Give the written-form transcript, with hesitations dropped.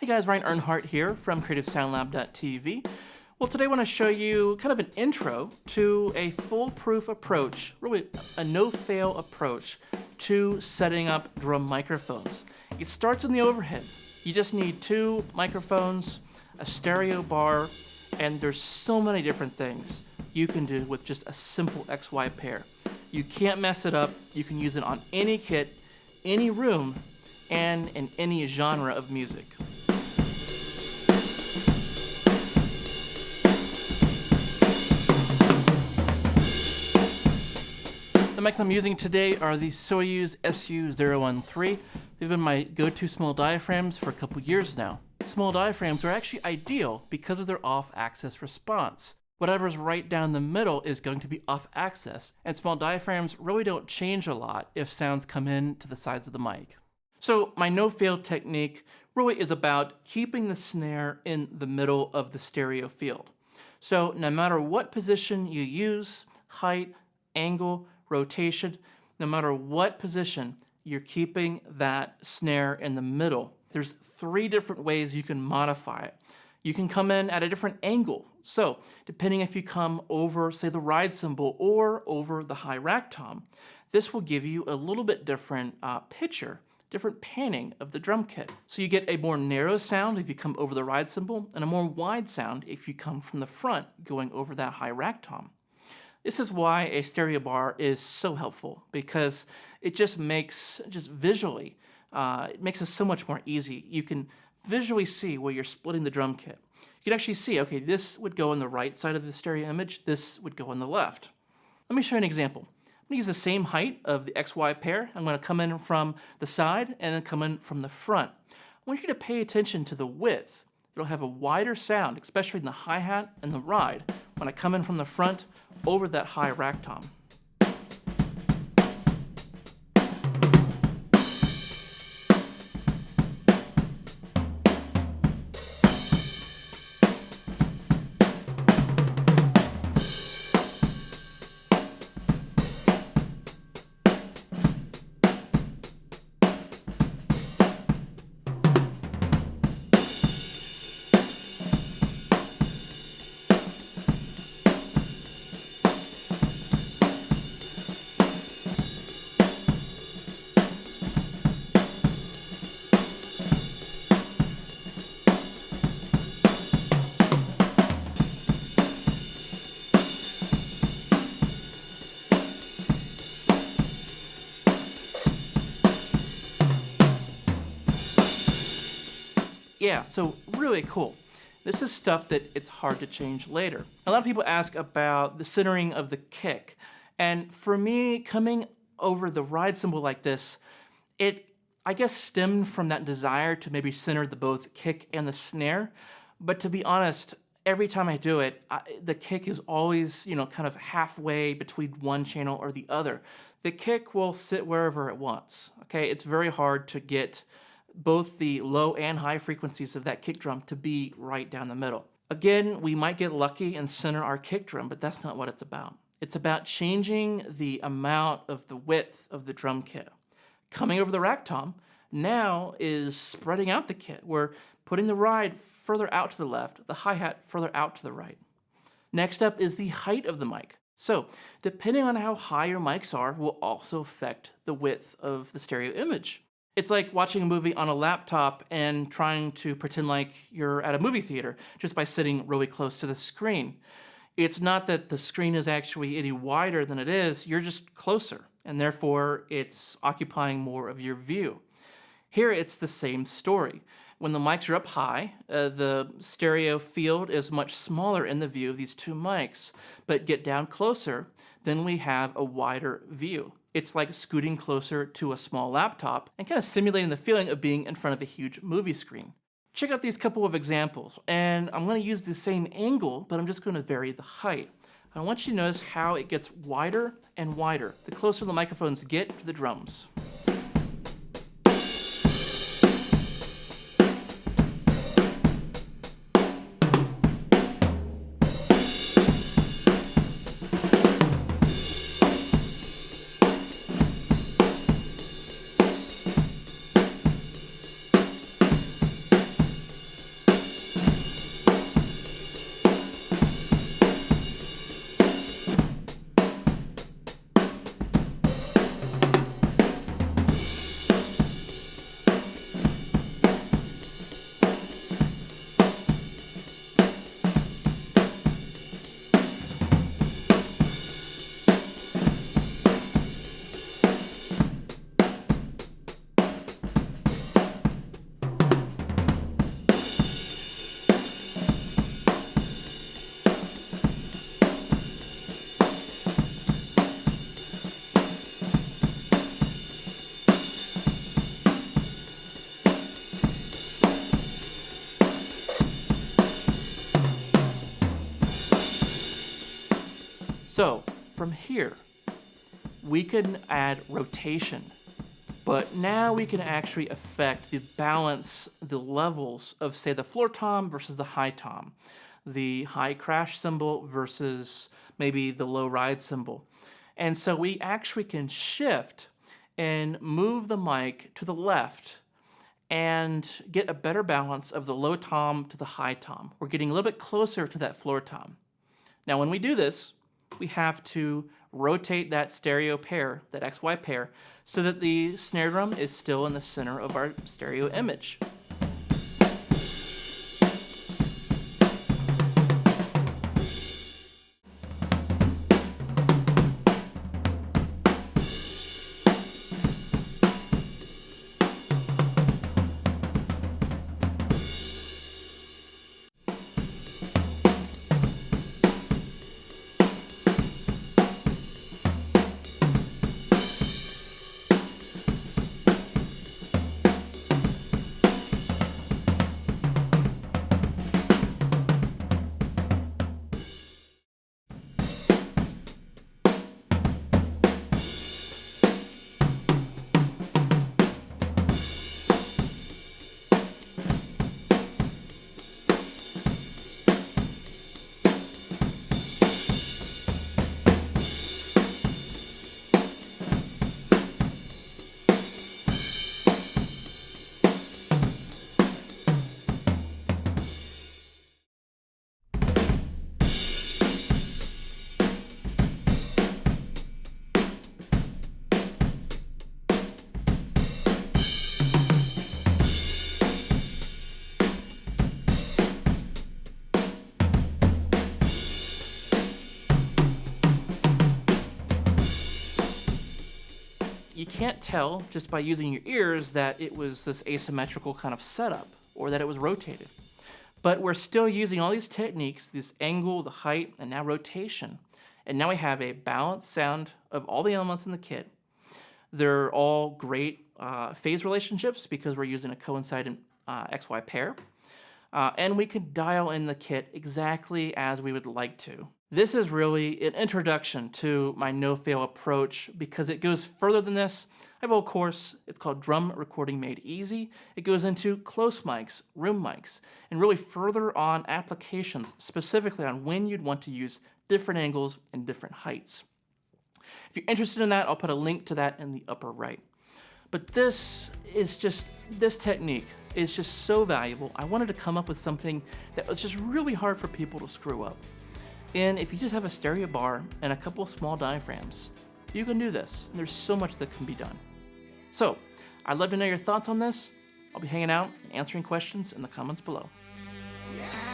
Hey guys, Ryan Earnhardt here from CreativeSoundLab.tv. Well, today I want to show you kind of an intro to a foolproof approach, really a no-fail approach to setting up drum microphones. It starts in the overheads. You just need two microphones, a stereo bar, and there's so many different things you can do with just a simple XY pair. You can't mess it up. You can use it on any kit, any room, and in any genre of music. The mics I'm using today are the Soyuz SU-013. They've been my go-to small diaphragms for a couple years now. Small diaphragms are actually ideal because of their off-axis response. Whatever's right down the middle is going to be off-axis, and small diaphragms really don't change a lot if sounds come in to the sides of the mic. So my no-fail technique really is about keeping the snare in the middle of the stereo field. So no matter what position you use, height, angle, rotation, no matter what position, you're keeping that snare in the middle. There's 3 different ways you can modify it. You can come in at a different angle. So depending if you come over, say, the ride cymbal or over the high rack tom, this will give you a little bit different picture, different panning of the drum kit. So you get a more narrow sound if you come over the ride cymbal and a more wide sound if you come from the front going over that high rack tom. This is why a stereo bar is so helpful, because it just makes, visually, it makes it so much more easy. You can visually see where you're splitting the drum kit. You can actually see, okay, this would go on the right side of the stereo image, this would go on the left. Let me show you an example. I'm going to use the same height of the XY pair. I'm going to come in from the side and then come in from the front. I want you to pay attention to the width. It'll have a wider sound, especially in the hi-hat and the ride, when I come in from the front over that high rack tom. Yeah, so really cool. This is stuff that it's hard to change later. A lot of people ask about the centering of the kick. And for me, coming over the ride cymbal like this, it, I guess, stemmed from that desire to maybe center the both kick and the snare. But to be honest, every time I do it, the kick is always, kind of halfway between one channel or the other. The kick will sit wherever it wants, okay? It's very hard to get both the low and high frequencies of that kick drum to be right down the middle. Again, we might get lucky and center our kick drum, but that's not what it's about. It's about changing the amount of the width of the drum kit. Coming over the rack tom now is spreading out the kit. We're putting the ride further out to the left, the hi-hat further out to the right. Next up is the height of the mic. So depending on how high your mics are will also affect the width of the stereo image. It's like watching a movie on a laptop and trying to pretend like you're at a movie theater just by sitting really close to the screen. It's not that the screen is actually any wider than it is, you're just closer, and therefore it's occupying more of your view. Here it's the same story. When the mics are up high, the stereo field is much smaller in the view of these two mics, but get down closer, then we have a wider view. It's like scooting closer to a small laptop and kind of simulating the feeling of being in front of a huge movie screen. Check out these couple of examples, and I'm going to use the same angle, but I'm just going to vary the height. I want you to notice how it gets wider and wider the closer the microphones get to the drums. So from here, we can add rotation, but now we can actually affect the balance, the levels of, say, the floor tom versus the high tom, the high crash cymbal versus maybe the low ride cymbal. And so we actually can shift and move the mic to the left and get a better balance of the low tom to the high tom. We're getting a little bit closer to that floor tom. Now, when we do this, we have to rotate that stereo pair, that XY pair, so that the snare drum is still in the center of our stereo image. You can't tell just by using your ears that it was this asymmetrical kind of setup or that it was rotated. But we're still using all these techniques, this angle, the height, and now rotation. And now we have a balanced sound of all the elements in the kit. They're all great phase relationships because we're using a coincident XY pair. And we can dial in the kit exactly as we would like to. This is really an introduction to my no-fail approach because it goes further than this. I have a whole course, it's called Drum Recording Made Easy. It goes into close mics, room mics, and really further on applications, specifically on when you'd want to use different angles and different heights. If you're interested in that, I'll put a link to that in the upper right. But this technique is just so valuable. I wanted to come up with something that was just really hard for people to screw up. And if you just have a stereo bar and a couple small diaphragms, you can do this. And there's so much that can be done. So, I'd love to know your thoughts on this. I'll be hanging out and answering questions in the comments below. Yeah.